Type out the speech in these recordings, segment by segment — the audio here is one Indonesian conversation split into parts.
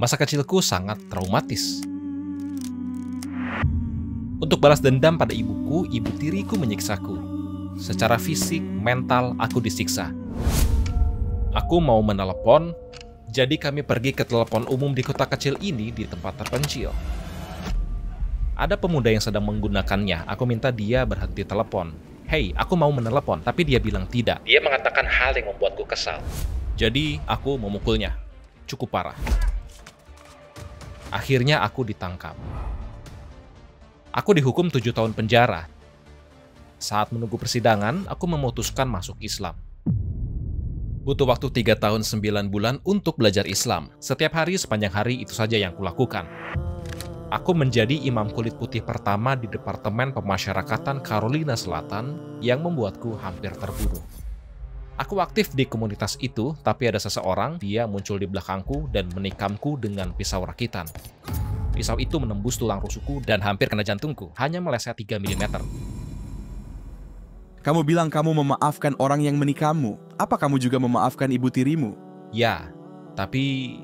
Masa kecilku sangat traumatis. Untuk balas dendam pada ibuku, ibu tiriku menyiksaku. Secara fisik, mental, aku disiksa. Aku mau menelepon, jadi kami pergi ke telepon umum di kota kecil ini di tempat terpencil. Ada pemuda yang sedang menggunakannya, aku minta dia berhenti telepon. Hey, aku mau menelepon, tapi dia bilang tidak. Dia mengatakan hal yang membuatku kesal. Jadi, aku memukulnya. Cukup parah. Akhirnya aku ditangkap. Aku dihukum 7 tahun penjara. Saat menunggu persidangan, aku memutuskan masuk Islam. Butuh waktu 3 tahun 9 bulan untuk belajar Islam. Setiap hari sepanjang hari itu saja yang kulakukan. Aku menjadi imam kulit putih pertama di Departemen Pemasyarakatan Carolina Selatan yang membuatku hampir terbunuh. Aku aktif di komunitas itu, tapi ada seseorang, dia muncul di belakangku dan menikamku dengan pisau rakitan. Pisau itu menembus tulang rusukku dan hampir kena jantungku, hanya meleset 3 mm. Kamu bilang kamu memaafkan orang yang menikammu. Apa kamu juga memaafkan ibu tirimu? Ya, tapi...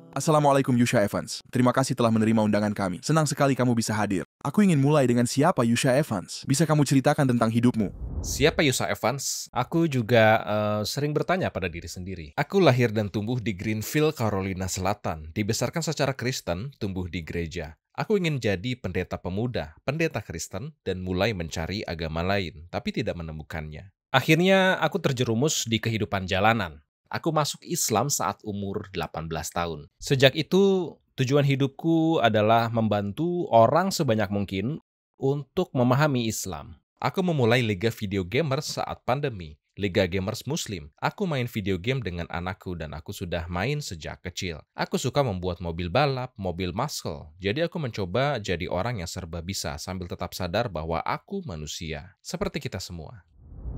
Assalamualaikum Yusha Evans. Terima kasih telah menerima undangan kami. Senang sekali kamu bisa hadir. Aku ingin mulai dengan siapa Yusha Evans. Bisa kamu ceritakan tentang hidupmu? Siapa Yusha Evans? Aku juga sering bertanya pada diri sendiri. Aku lahir dan tumbuh di Greenville, Carolina Selatan. Dibesarkan secara Kristen, tumbuh di gereja. Aku ingin jadi pendeta pemuda, pendeta Kristen, dan mulai mencari agama lain, tapi tidak menemukannya. Akhirnya, aku terjerumus di kehidupan jalanan. Aku masuk Islam saat umur 18 tahun. Sejak itu, tujuan hidupku adalah membantu orang sebanyak mungkin untuk memahami Islam. Aku memulai Liga Video Gamers saat pandemi, Liga Gamers Muslim. Aku main video game dengan anakku dan aku sudah main sejak kecil. Aku suka membuat mobil balap, mobil muscle. Jadi aku mencoba jadi orang yang serba bisa sambil tetap sadar bahwa aku manusia, seperti kita semua.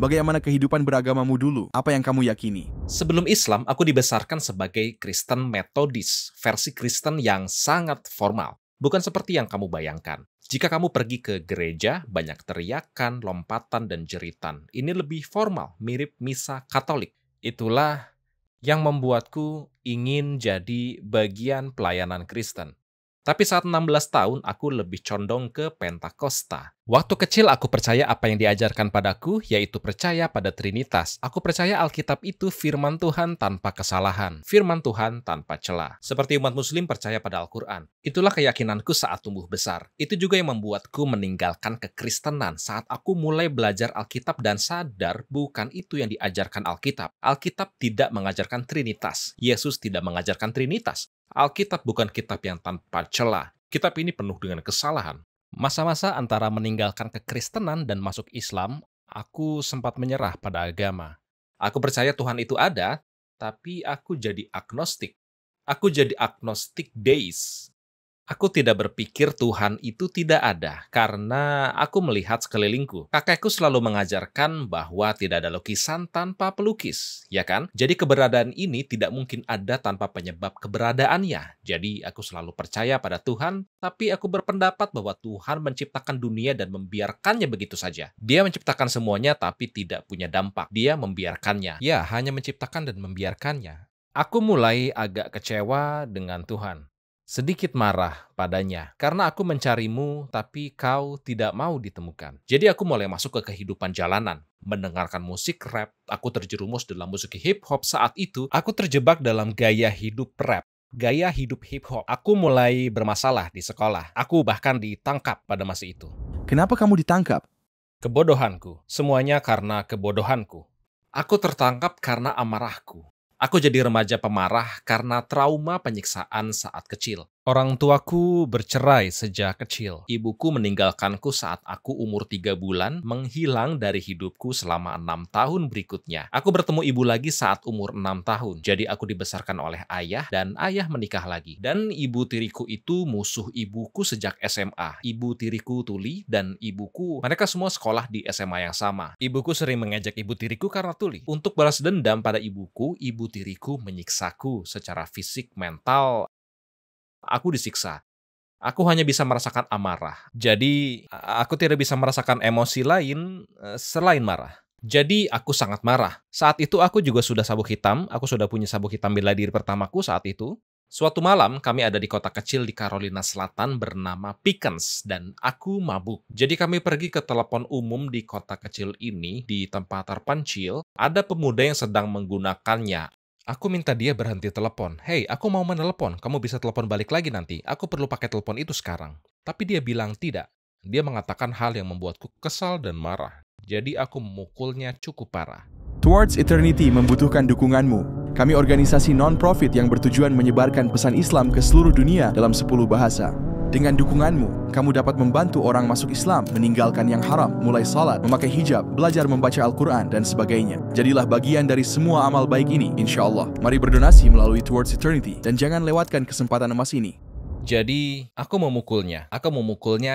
Bagaimana kehidupan beragamamu dulu? Apa yang kamu yakini? Sebelum Islam, aku dibesarkan sebagai Kristen Metodis, versi Kristen yang sangat formal. Bukan seperti yang kamu bayangkan. Jika kamu pergi ke gereja, banyak teriakan, lompatan, dan jeritan. Ini lebih formal, mirip misa Katolik. Itulah yang membuatku ingin jadi bagian pelayanan Kristen. Tapi saat 16 tahun, aku lebih condong ke Pentakosta. Waktu kecil aku percaya apa yang diajarkan padaku, yaitu percaya pada Trinitas. Aku percaya Alkitab itu firman Tuhan tanpa kesalahan, firman Tuhan tanpa celah. Seperti umat Muslim percaya pada Al-Quran. Itulah keyakinanku saat tumbuh besar. Itu juga yang membuatku meninggalkan kekristenan saat aku mulai belajar Alkitab dan sadar bukan itu yang diajarkan Alkitab. Alkitab tidak mengajarkan Trinitas. Yesus tidak mengajarkan Trinitas. Alkitab bukan kitab yang tanpa celah. Kitab ini penuh dengan kesalahan. Masa-masa antara meninggalkan kekristenan dan masuk Islam, aku sempat menyerah pada agama. Aku percaya Tuhan itu ada, tapi aku jadi agnostik. Aku jadi agnostik deis. Aku tidak berpikir Tuhan itu tidak ada, karena aku melihat sekelilingku. Kakekku selalu mengajarkan bahwa tidak ada lukisan tanpa pelukis, ya kan? Jadi keberadaan ini tidak mungkin ada tanpa penyebab keberadaannya. Jadi aku selalu percaya pada Tuhan, tapi aku berpendapat bahwa Tuhan menciptakan dunia dan membiarkannya begitu saja. Dia menciptakan semuanya tapi tidak punya dampak. Dia membiarkannya. Ya, hanya menciptakan dan membiarkannya. Aku mulai agak kecewa dengan Tuhan. Sedikit marah padanya, karena aku mencarimu, tapi kau tidak mau ditemukan. Jadi aku mulai masuk ke kehidupan jalanan, mendengarkan musik rap. Aku terjerumus dalam musik hip-hop saat itu. Aku terjebak dalam gaya hidup rap, gaya hidup hip-hop. Aku mulai bermasalah di sekolah. Aku bahkan ditangkap pada masa itu. Kenapa kamu ditangkap? Kebodohanku, semuanya karena kebodohanku. Aku tertangkap karena amarahku. Aku jadi remaja pemarah karena trauma penyiksaan saat kecil. Orang tuaku bercerai sejak kecil. Ibuku meninggalkanku saat aku umur 3 bulan, menghilang dari hidupku selama 6 tahun berikutnya. Aku bertemu ibu lagi saat umur 6 tahun. Jadi aku dibesarkan oleh ayah dan ayah menikah lagi. Dan ibu tiriku itu musuh ibuku sejak SMA. Ibu tiriku Tuli dan ibuku, mereka semua sekolah di SMA yang sama. Ibuku sering mengejek ibu tiriku karena Tuli. Untuk balas dendam pada ibuku, ibu tiriku menyiksaku secara fisik, mental. Aku disiksa. Aku hanya bisa merasakan amarah. Jadi, aku tidak bisa merasakan emosi lain selain marah. Jadi aku sangat marah. Saat itu aku juga sudah sabuk hitam, aku sudah punya sabuk hitam bela diri pertamaku saat itu. Suatu malam, kami ada di kota kecil di Carolina Selatan bernama Pickens, dan aku mabuk. Jadi kami pergi ke telepon umum di kota kecil ini, di tempat terpencil, ada pemuda yang sedang menggunakannya. Aku minta dia berhenti telepon. Hei, aku mau menelepon, kamu bisa telepon balik lagi nanti, aku perlu pakai telepon itu sekarang. Tapi dia bilang tidak. Dia mengatakan hal yang membuatku kesal dan marah. Jadi aku memukulnya cukup parah. Towards Eternity membutuhkan dukunganmu. Kami organisasi non-profit yang bertujuan menyebarkan pesan Islam ke seluruh dunia dalam 10 bahasa. Dengan dukunganmu, kamu dapat membantu orang masuk Islam, meninggalkan yang haram, mulai salat, memakai hijab, belajar membaca Al-Quran, dan sebagainya. Jadilah bagian dari semua amal baik ini, insya Allah. Mari berdonasi melalui Towards Eternity, dan jangan lewatkan kesempatan emas ini. Jadi, aku memukulnya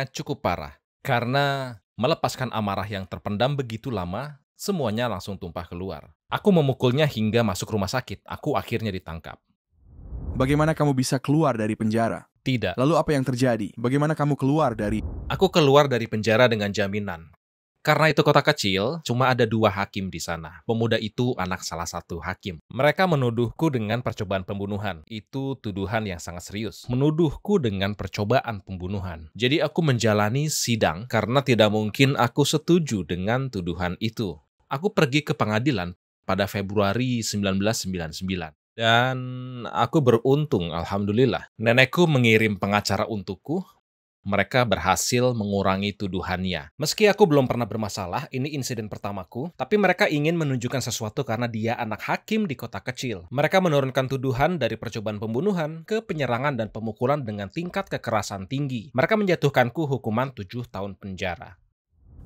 cukup parah. Karena melepaskan amarah yang terpendam begitu lama, semuanya langsung tumpah keluar. Aku memukulnya hingga masuk rumah sakit. Aku akhirnya ditangkap. Bagaimana kamu bisa keluar dari penjara? Tidak. Lalu apa yang terjadi? Bagaimana kamu keluar dari... Aku keluar dari penjara dengan jaminan. Karena itu kota kecil, cuma ada 2 hakim di sana. Pemuda itu anak salah satu hakim. Mereka menuduhku dengan percobaan pembunuhan. Itu tuduhan yang sangat serius. Menuduhku dengan percobaan pembunuhan. Jadi aku menjalani sidang karena tidak mungkin aku setuju dengan tuduhan itu. Aku pergi ke pengadilan pada Februari 1999. Dan aku beruntung, alhamdulillah. Nenekku mengirim pengacara untukku. Mereka berhasil mengurangi tuduhannya. Meski aku belum pernah bermasalah, ini insiden pertamaku, tapi mereka ingin menunjukkan sesuatu karena dia anak hakim di kota kecil. Mereka menurunkan tuduhan dari percobaan pembunuhan ke penyerangan dan pemukulan dengan tingkat kekerasan tinggi. Mereka menjatuhkanku hukuman 7 tahun penjara.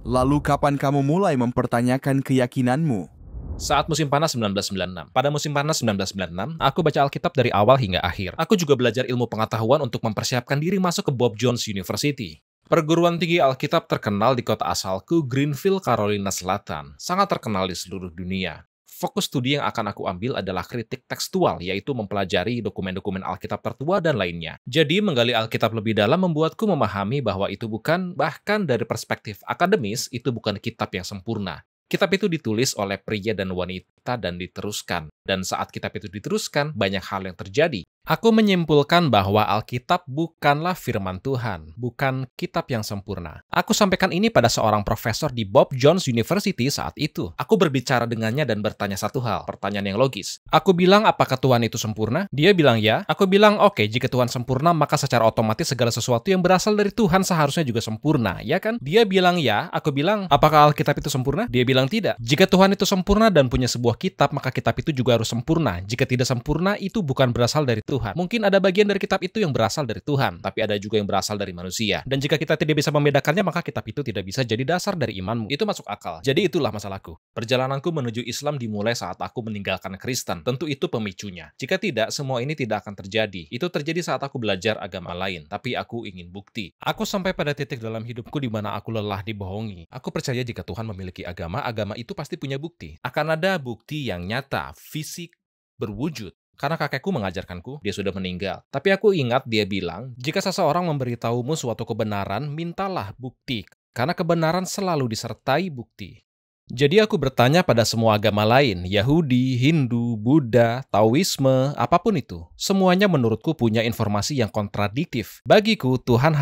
Lalu kapan kamu mulai mempertanyakan keyakinanmu? Saat musim panas 1996. Pada musim panas 1996, aku baca Alkitab dari awal hingga akhir. Aku juga belajar ilmu pengetahuan untuk mempersiapkan diri masuk ke Bob Jones University. Perguruan tinggi Alkitab terkenal di kota asalku, Greenville, Carolina Selatan. Sangat terkenal di seluruh dunia. Fokus studi yang akan aku ambil adalah kritik tekstual, yaitu mempelajari dokumen-dokumen Alkitab tertua dan lainnya. Jadi, menggali Alkitab lebih dalam membuatku memahami bahwa itu bukan, bahkan dari perspektif akademis, itu bukan kitab yang sempurna. Kitab itu ditulis oleh pria dan wanita dan diteruskan. Dan saat kitab itu diteruskan, banyak hal yang terjadi. Aku menyimpulkan bahwa Alkitab bukanlah firman Tuhan, bukan kitab yang sempurna. Aku sampaikan ini pada seorang profesor di Bob Jones University saat itu. Aku berbicara dengannya dan bertanya satu hal, pertanyaan yang logis. Aku bilang, apakah Tuhan itu sempurna? Dia bilang ya. Aku bilang, oke, jika Tuhan sempurna, maka secara otomatis segala sesuatu yang berasal dari Tuhan seharusnya juga sempurna, ya kan? Dia bilang ya. Aku bilang, apakah Alkitab itu sempurna? Dia bilang tidak. Jika Tuhan itu sempurna dan punya sebuah kitab, maka kitab itu juga harus sempurna. Jika tidak sempurna, itu bukan berasal dari Tuhan. Mungkin ada bagian dari kitab itu yang berasal dari Tuhan, tapi ada juga yang berasal dari manusia. Dan jika kita tidak bisa membedakannya, maka kitab itu tidak bisa jadi dasar dari imanmu. Itu masuk akal. Jadi itulah masalahku. Perjalananku menuju Islam dimulai saat aku meninggalkan Kristen. Tentu itu pemicunya. Jika tidak, semua ini tidak akan terjadi. Itu terjadi saat aku belajar agama lain, tapi aku ingin bukti. Aku sampai pada titik dalam hidupku di mana aku lelah dibohongi. Aku percaya jika Tuhan memiliki agama, agama itu pasti punya bukti. Akan ada bukti yang nyata, fisik, berwujud. Karena kakekku mengajarkanku, dia sudah meninggal. Tapi aku ingat dia bilang, jika seseorang memberitahumu suatu kebenaran, mintalah bukti. Karena kebenaran selalu disertai bukti. Jadi aku bertanya pada semua agama lain, Yahudi, Hindu, Buddha, Taoisme, apapun itu. Semuanya menurutku punya informasi yang kontradiktif. Bagiku, Tuhan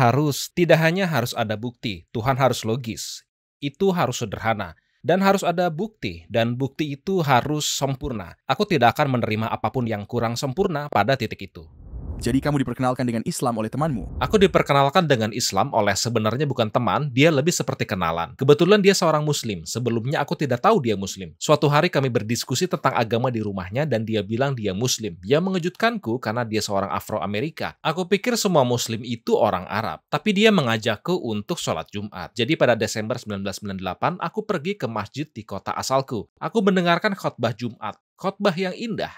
tidak hanya harus ada bukti, Tuhan harus logis. Itu harus sederhana. Dan harus ada bukti, dan bukti itu harus sempurna. Aku tidak akan menerima apapun yang kurang sempurna pada titik itu. Jadi kamu diperkenalkan dengan Islam oleh temanmu? Aku diperkenalkan dengan Islam oleh sebenarnya bukan teman, dia lebih seperti kenalan. Kebetulan dia seorang Muslim, sebelumnya aku tidak tahu dia Muslim. Suatu hari kami berdiskusi tentang agama di rumahnya dan dia bilang dia Muslim. Dia mengejutkanku karena dia seorang Afro-Amerika. Aku pikir semua Muslim itu orang Arab, tapi dia mengajakku untuk sholat Jumat. Jadi pada Desember 1998, aku pergi ke masjid di kota asalku. Aku mendengarkan khotbah Jumat. Khotbah yang indah,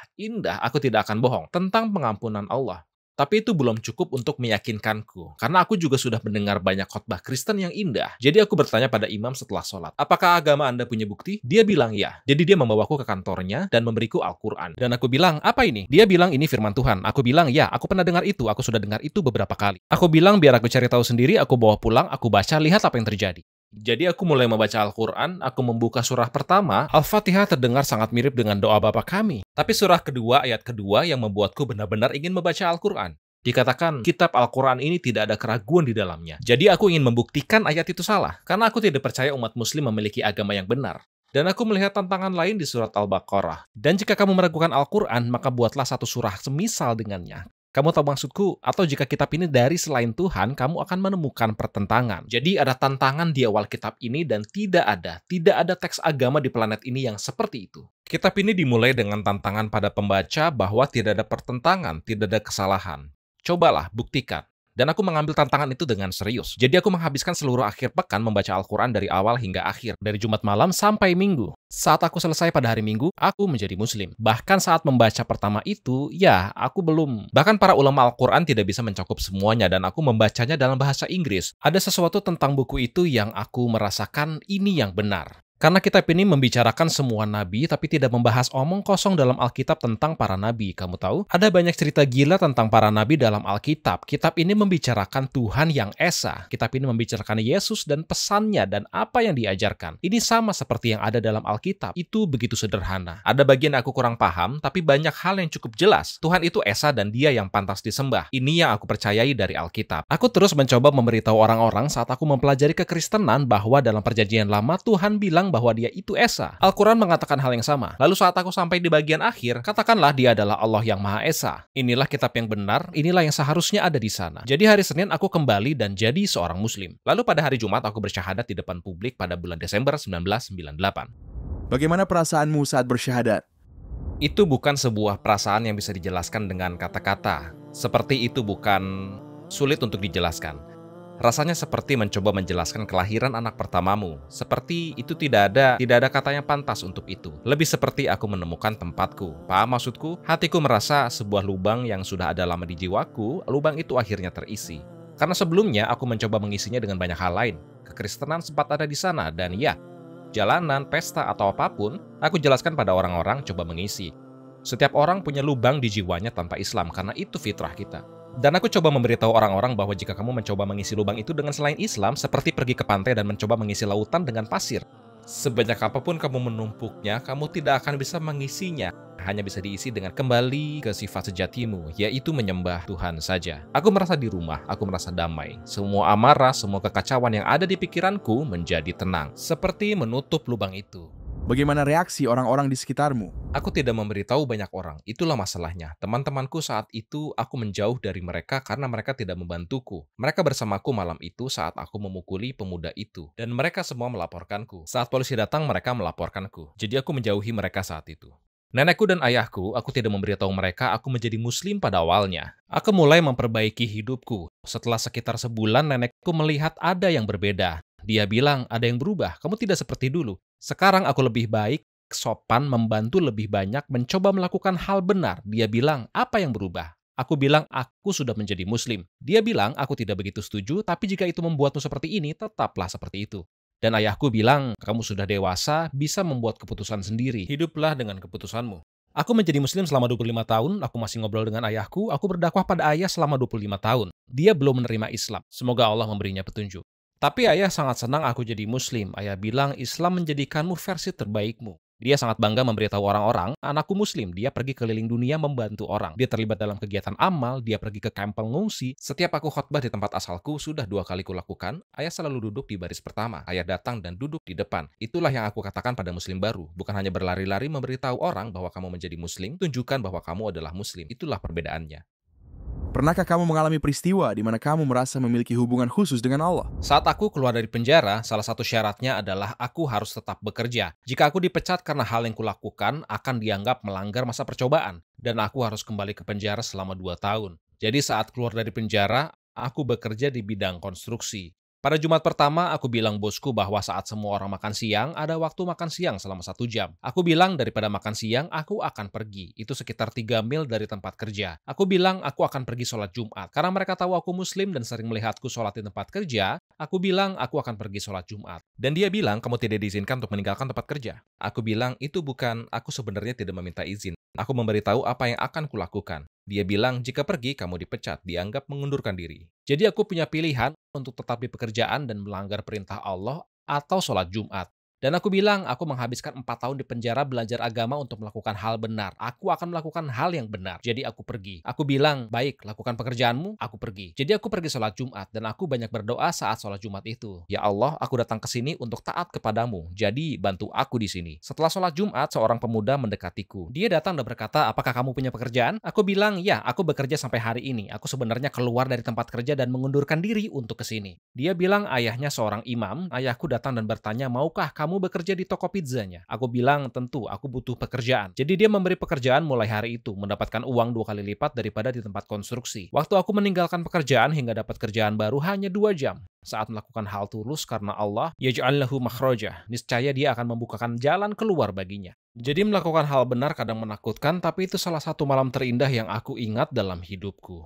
aku tidak akan bohong, tentang pengampunan Allah. Tapi itu belum cukup untuk meyakinkanku, karena aku juga sudah mendengar banyak khotbah Kristen yang indah. Jadi aku bertanya pada imam setelah sholat, apakah agama Anda punya bukti? Dia bilang ya. Jadi dia membawaku ke kantornya dan memberiku Al-Quran. Dan aku bilang, apa ini? Dia bilang ini firman Tuhan. Aku bilang, ya, aku pernah dengar itu. Aku sudah dengar itu beberapa kali. Aku bilang, biar aku cari tahu sendiri, aku bawa pulang, aku baca, lihat apa yang terjadi. Jadi aku mulai membaca Al-Quran, aku membuka surah pertama, Al-Fatihah terdengar sangat mirip dengan doa Bapa kami. Tapi surah kedua, ayat kedua yang membuatku benar-benar ingin membaca Al-Quran. Dikatakan, kitab Al-Quran ini tidak ada keraguan di dalamnya. Jadi aku ingin membuktikan ayat itu salah, karena aku tidak percaya umat muslim memiliki agama yang benar. Dan aku melihat tantangan lain di surat Al-Baqarah. Dan jika kamu meragukan Al-Quran, maka buatlah satu surah semisal dengannya. Kamu tahu maksudku? Atau jika kitab ini dari selain Tuhan, kamu akan menemukan pertentangan. Jadi ada tantangan di awal kitab ini dan tidak ada teks agama di planet ini yang seperti itu. Kitab ini dimulai dengan tantangan pada pembaca bahwa tidak ada pertentangan, tidak ada kesalahan. Cobalah, buktikan. Dan aku mengambil tantangan itu dengan serius. Jadi aku menghabiskan seluruh akhir pekan membaca Al-Quran dari awal hingga akhir. Dari Jumat malam sampai Minggu. Saat aku selesai pada hari Minggu, aku menjadi Muslim. Bahkan saat membaca pertama itu, ya, aku belum. Bahkan para ulama Al-Quran tidak bisa mencakup semuanya dan aku membacanya dalam bahasa Inggris. Ada sesuatu tentang buku itu yang aku merasakan ini yang benar. Karena kitab ini membicarakan semua nabi, tapi tidak membahas omong kosong dalam Alkitab tentang para nabi. Kamu tahu? Ada banyak cerita gila tentang para nabi dalam Alkitab. Kitab ini membicarakan Tuhan yang Esa. Kitab ini membicarakan Yesus dan pesannya dan apa yang diajarkan. Ini sama seperti yang ada dalam Alkitab. Itu begitu sederhana. Ada bagian aku kurang paham, tapi banyak hal yang cukup jelas. Tuhan itu Esa dan dia yang pantas disembah. Ini yang aku percayai dari Alkitab. Aku terus mencoba memberitahu orang-orang saat aku mempelajari kekristenan bahwa dalam perjanjian lama Tuhan bilang bahwa dia itu Esa. Al-Quran mengatakan hal yang sama. Lalu saat aku sampai di bagian akhir, katakanlah dia adalah Allah yang Maha Esa. Inilah kitab yang benar, inilah yang seharusnya ada di sana. Jadi hari Senin aku kembali dan jadi seorang Muslim. Lalu pada hari Jumat aku bersyahadat di depan publik pada bulan Desember 1998. Bagaimana perasaanmu saat bersyahadat? Itu bukan sebuah perasaan yang bisa dijelaskan dengan kata-kata. Seperti itu bukan sulit untuk dijelaskan. Rasanya seperti mencoba menjelaskan kelahiran anak pertamamu. Seperti itu tidak ada kata yang pantas untuk itu. Lebih seperti aku menemukan tempatku. Paham maksudku? Hatiku merasa sebuah lubang yang sudah ada lama di jiwaku, lubang itu akhirnya terisi. Karena sebelumnya aku mencoba mengisinya dengan banyak hal lain. Kekristenan sempat ada di sana dan ya, jalanan, pesta atau apapun, aku jelaskan pada orang-orang coba mengisi. Setiap orang punya lubang di jiwanya tanpa Islam karena itu fitrah kita. Dan aku coba memberitahu orang-orang bahwa jika kamu mencoba mengisi lubang itu dengan selain Islam, seperti pergi ke pantai dan mencoba mengisi lautan dengan pasir. Sebanyak apapun kamu menumpuknya, kamu tidak akan bisa mengisinya. Hanya bisa diisi dengan kembali ke sifat sejatimu, yaitu menyembah Tuhan saja. Aku merasa di rumah, aku merasa damai. Semua amarah, semua kekacauan yang ada di pikiranku menjadi tenang. Seperti menutup lubang itu. Bagaimana reaksi orang-orang di sekitarmu? Aku tidak memberitahu banyak orang, itulah masalahnya. Teman-temanku saat itu, aku menjauh dari mereka karena mereka tidak membantuku. Mereka bersamaku malam itu saat aku memukuli pemuda itu. Dan mereka semua melaporkanku. Saat polisi datang, mereka melaporkanku. Jadi aku menjauhi mereka saat itu. Nenekku dan ayahku, aku tidak memberitahu mereka aku menjadi Muslim pada awalnya. Aku mulai memperbaiki hidupku. Setelah sekitar sebulan, nenekku melihat ada yang berbeda. Dia bilang, ada yang berubah, kamu tidak seperti dulu. Sekarang aku lebih baik, sopan, membantu lebih banyak, mencoba melakukan hal benar. Dia bilang, apa yang berubah? Aku bilang, aku sudah menjadi Muslim. Dia bilang, aku tidak begitu setuju, tapi jika itu membuatmu seperti ini, tetaplah seperti itu. Dan ayahku bilang, kamu sudah dewasa, bisa membuat keputusan sendiri. Hiduplah dengan keputusanmu. Aku menjadi Muslim selama 25 tahun, aku masih ngobrol dengan ayahku, aku berdakwah pada ayah selama 25 tahun. Dia belum menerima Islam. Semoga Allah memberinya petunjuk. Tapi ayah sangat senang aku jadi Muslim. Ayah bilang Islam menjadikanmu versi terbaikmu. Dia sangat bangga memberitahu orang-orang, anakku Muslim. Dia pergi keliling dunia membantu orang. Dia terlibat dalam kegiatan amal, dia pergi ke kamp pengungsi. Setiap aku khotbah di tempat asalku, sudah 2 kali kulakukan, ayah selalu duduk di baris pertama. Ayah datang dan duduk di depan. Itulah yang aku katakan pada Muslim baru. Bukan hanya berlari-lari memberitahu orang bahwa kamu menjadi Muslim, tunjukkan bahwa kamu adalah Muslim. Itulah perbedaannya. Pernahkah kamu mengalami peristiwa di mana kamu merasa memiliki hubungan khusus dengan Allah? Saat aku keluar dari penjara, salah satu syaratnya adalah aku harus tetap bekerja. Jika aku dipecat karena hal yang kulakukan, akan dianggap melanggar masa percobaan. Dan aku harus kembali ke penjara selama 2 tahun. Jadi saat keluar dari penjara, aku bekerja di bidang konstruksi. Pada Jumat pertama, aku bilang bosku bahwa saat semua orang makan siang, ada waktu makan siang selama 1 jam. Aku bilang daripada makan siang, aku akan pergi. Itu sekitar 3 mil dari tempat kerja. Aku bilang aku akan pergi sholat Jumat. Karena mereka tahu aku Muslim dan sering melihatku sholat di tempat kerja, aku bilang aku akan pergi sholat Jumat. Dan dia bilang kamu tidak diizinkan untuk meninggalkan tempat kerja. Aku bilang itu bukan, aku sebenarnya tidak meminta izin. Aku memberitahu apa yang akan kulakukan. Dia bilang, jika pergi, kamu dipecat, dianggap mengundurkan diri. Jadi aku punya pilihan untuk tetap di pekerjaan dan melanggar perintah Allah, atau sholat Jumat. Dan aku bilang, aku menghabiskan 4 tahun di penjara belajar agama untuk melakukan hal benar. Aku akan melakukan hal yang benar. Jadi aku pergi. Aku bilang, baik, lakukan pekerjaanmu, aku pergi. Jadi aku pergi sholat Jumat, dan aku banyak berdoa saat sholat Jumat itu. Ya Allah, aku datang ke sini untuk taat kepadamu. Jadi bantu aku di sini. Setelah sholat Jumat, seorang pemuda mendekatiku. Dia datang dan berkata, apakah kamu punya pekerjaan? Aku bilang, ya, aku bekerja sampai hari ini. Aku sebenarnya keluar dari tempat kerja dan mengundurkan diri untuk ke sini. Dia bilang ayahnya seorang imam. Ayahku datang dan bertanya, maukah kamu bekerja di toko pizzanya? Aku bilang, tentu, aku butuh pekerjaan. Jadi dia memberi pekerjaan mulai hari itu, mendapatkan uang 2 kali lipat daripada di tempat konstruksi. Waktu aku meninggalkan pekerjaan hingga dapat kerjaan baru hanya 2 jam. Saat melakukan hal tulus karena Allah, yaj'al lahu makhraja, niscaya dia akan membukakan jalan keluar baginya. Jadi melakukan hal benar kadang menakutkan, tapi itu salah satu malam terindah yang aku ingat dalam hidupku.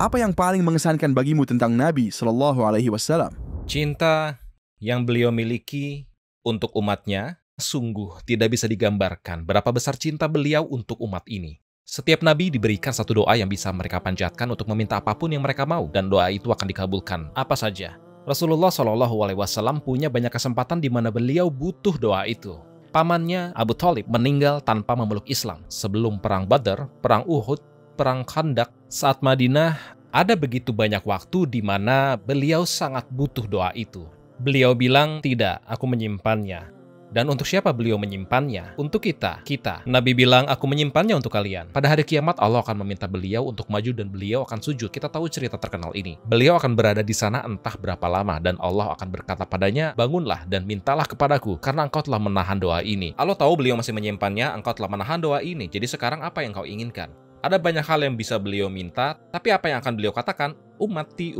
Apa yang paling mengesankan bagimu tentang Nabi Shallallahu Alaihi Wasallam? Cinta yang beliau miliki untuk umatnya sungguh tidak bisa digambarkan berapa besar cinta beliau untuk umat ini. Setiap nabi diberikan satu doa yang bisa mereka panjatkan untuk meminta apapun yang mereka mau, dan doa itu akan dikabulkan, apa saja. Rasulullah SAW punya banyak kesempatan di mana beliau butuh doa itu. Pamannya Abu Thalib meninggal tanpa memeluk Islam. Sebelum perang Badar, perang Uhud, perang Khandaq, saat Madinah, ada begitu banyak waktu di mana beliau sangat butuh doa itu. Beliau bilang, tidak, aku menyimpannya. Dan untuk siapa beliau menyimpannya? Untuk kita. Nabi bilang, aku menyimpannya untuk kalian. Pada hari kiamat, Allah akan meminta beliau untuk maju dan beliau akan sujud. Kita tahu cerita terkenal ini. Beliau akan berada di sana entah berapa lama, dan Allah akan berkata padanya, bangunlah dan mintalah kepadaku, karena engkau telah menahan doa ini. Allah tahu beliau masih menyimpannya, engkau telah menahan doa ini. Jadi sekarang apa yang kau inginkan? Ada banyak hal yang bisa beliau minta, tapi apa yang akan beliau katakan? Umati.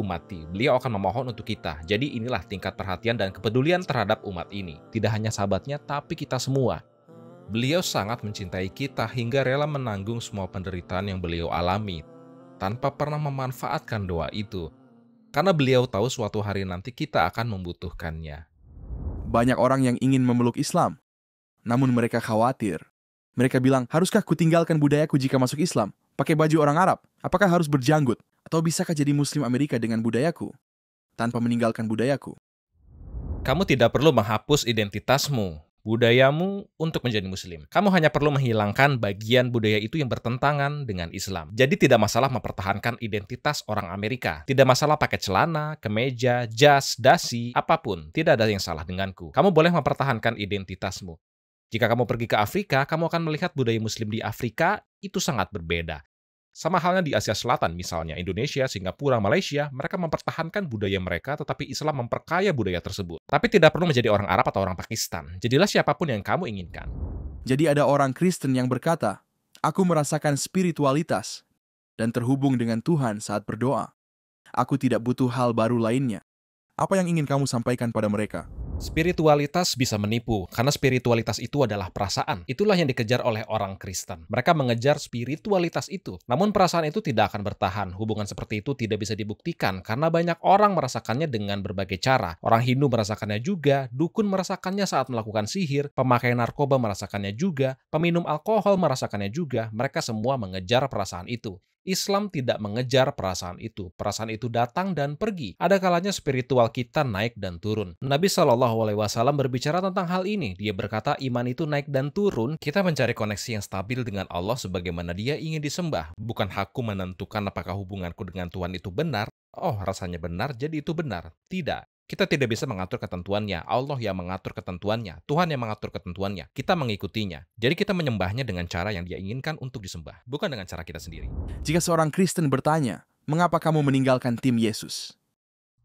Beliau akan memohon untuk kita. Jadi inilah tingkat perhatian dan kepedulian terhadap umat ini. Tidak hanya sahabatnya, tapi kita semua. Beliau sangat mencintai kita hingga rela menanggung semua penderitaan yang beliau alami, tanpa pernah memanfaatkan doa itu. Karena beliau tahu suatu hari nanti kita akan membutuhkannya. Banyak orang yang ingin memeluk Islam, namun mereka khawatir. Mereka bilang, haruskah kutinggalkan budayaku jika masuk Islam? Pakai baju orang Arab? Apakah harus berjanggut? Atau bisakah jadi Muslim Amerika dengan budayaku, tanpa meninggalkan budayaku? Kamu tidak perlu menghapus identitasmu, budayamu untuk menjadi Muslim. Kamu hanya perlu menghilangkan bagian budaya itu yang bertentangan dengan Islam. Jadi tidak masalah mempertahankan identitas orang Amerika. Tidak masalah pakai celana, kemeja, jas, dasi, apapun. Tidak ada yang salah denganku. Kamu boleh mempertahankan identitasmu. Jika kamu pergi ke Afrika, kamu akan melihat budaya Muslim di Afrika itu sangat berbeda. Sama halnya di Asia Selatan, misalnya Indonesia, Singapura, Malaysia, mereka mempertahankan budaya mereka, tetapi Islam memperkaya budaya tersebut. Tapi tidak perlu menjadi orang Arab atau orang Pakistan. Jadilah siapapun yang kamu inginkan. Jadi ada orang Kristen yang berkata, aku merasakan spiritualitas dan terhubung dengan Tuhan saat berdoa. Aku tidak butuh hal baru lainnya. Apa yang ingin kamu sampaikan pada mereka? Spiritualitas bisa menipu, karena spiritualitas itu adalah perasaan. Itulah yang dikejar oleh orang Kristen. Mereka mengejar spiritualitas itu. Namun perasaan itu tidak akan bertahan. Hubungan seperti itu tidak bisa dibuktikan, karena banyak orang merasakannya dengan berbagai cara. Orang Hindu merasakannya juga, dukun merasakannya saat melakukan sihir, pemakai narkoba merasakannya juga, peminum alkohol merasakannya juga. Mereka semua mengejar perasaan itu. Islam tidak mengejar perasaan itu. Perasaan itu datang dan pergi. Ada kalanya spiritual kita naik dan turun. Nabi SAW berbicara tentang hal ini. Dia berkata iman itu naik dan turun. Kita mencari koneksi yang stabil dengan Allah sebagaimana Dia ingin disembah. Bukan hakku menentukan apakah hubunganku dengan Tuhan itu benar. Oh, rasanya benar, jadi itu benar. Tidak. Kita tidak bisa mengatur ketentuannya. Allah yang mengatur ketentuannya. Tuhan yang mengatur ketentuannya. Kita mengikutinya. Jadi kita menyembahnya dengan cara yang Dia inginkan untuk disembah. Bukan dengan cara kita sendiri. Jika seorang Kristen bertanya, mengapa kamu meninggalkan tim Yesus?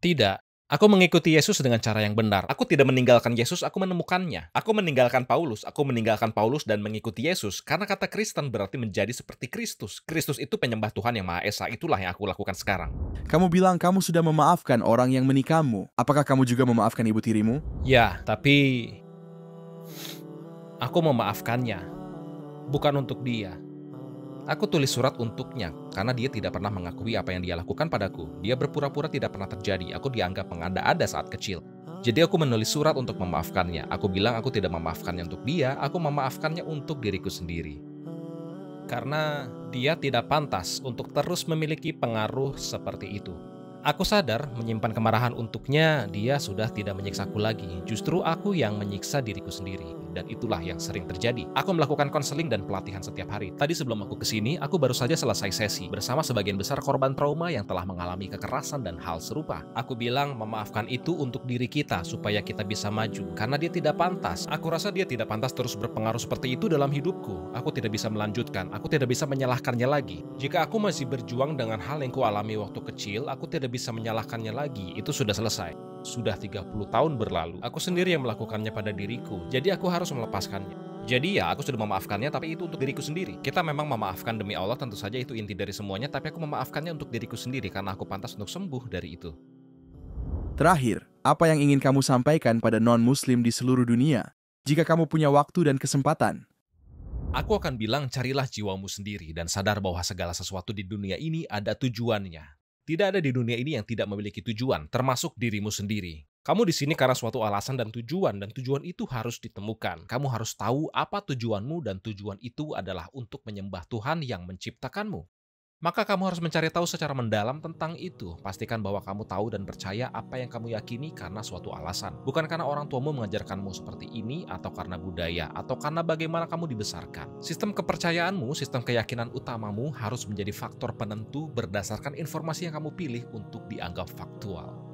Tidak. Aku mengikuti Yesus dengan cara yang benar. Aku tidak meninggalkan Yesus, aku menemukannya. Aku meninggalkan Paulus dan mengikuti Yesus. Karena kata Kristen berarti menjadi seperti Kristus. Kristus itu penyembah Tuhan yang Maha Esa. Itulah yang aku lakukan sekarang. Kamu bilang kamu sudah memaafkan orang yang menikahmu. Apakah kamu juga memaafkan ibu tirimu? Ya, tapi aku memaafkannya. Bukan untuk dia. Aku tulis surat untuknya, karena dia tidak pernah mengakui apa yang dia lakukan padaku. Dia berpura-pura tidak pernah terjadi. Aku dianggap mengada-ada saat kecil. Jadi aku menulis surat untuk memaafkannya. Aku bilang aku tidak memaafkannya untuk dia, aku memaafkannya untuk diriku sendiri. Karena dia tidak pantas untuk terus memiliki pengaruh seperti itu. Aku sadar menyimpan kemarahan untuknya, dia sudah tidak menyiksaku lagi. Justru aku yang menyiksa diriku sendiri. Dan itulah yang sering terjadi. Aku melakukan konseling dan pelatihan setiap hari. Tadi sebelum aku kesini, aku baru saja selesai sesi bersama sebagian besar korban trauma yang telah mengalami kekerasan dan hal serupa. Aku bilang memaafkan itu untuk diri kita supaya kita bisa maju. Karena dia tidak pantas. Aku rasa dia tidak pantas terus berpengaruh seperti itu dalam hidupku. Aku tidak bisa melanjutkan. Aku tidak bisa menyalahkannya lagi. Jika aku masih berjuang dengan hal yang kualami waktu kecil, aku tidak bisa menyalahkannya lagi. Itu sudah selesai. Sudah 30 tahun berlalu. Aku sendiri yang melakukannya pada diriku. Jadi aku harus melepaskannya. Jadi ya, aku sudah memaafkannya, tapi itu untuk diriku sendiri. Kita memang memaafkan demi Allah, tentu saja itu inti dari semuanya, tapi aku memaafkannya untuk diriku sendiri karena aku pantas untuk sembuh dari itu. Terakhir, apa yang ingin kamu sampaikan pada non-muslim di seluruh dunia? Jika kamu punya waktu dan kesempatan. Aku akan bilang carilah jiwamu sendiri dan sadar bahwa segala sesuatu di dunia ini ada tujuannya. Tidak ada di dunia ini yang tidak memiliki tujuan, termasuk dirimu sendiri. Kamu di sini karena suatu alasan dan tujuan itu harus ditemukan. Kamu harus tahu apa tujuanmu dan tujuan itu adalah untuk menyembah Tuhan yang menciptakanmu. Maka kamu harus mencari tahu secara mendalam tentang itu. Pastikan bahwa kamu tahu dan percaya apa yang kamu yakini karena suatu alasan. Bukan karena orang tuamu mengajarkanmu seperti ini, atau karena budaya, atau karena bagaimana kamu dibesarkan. Sistem kepercayaanmu, sistem keyakinan utamamu harus menjadi faktor penentu berdasarkan informasi yang kamu pilih untuk dianggap faktual.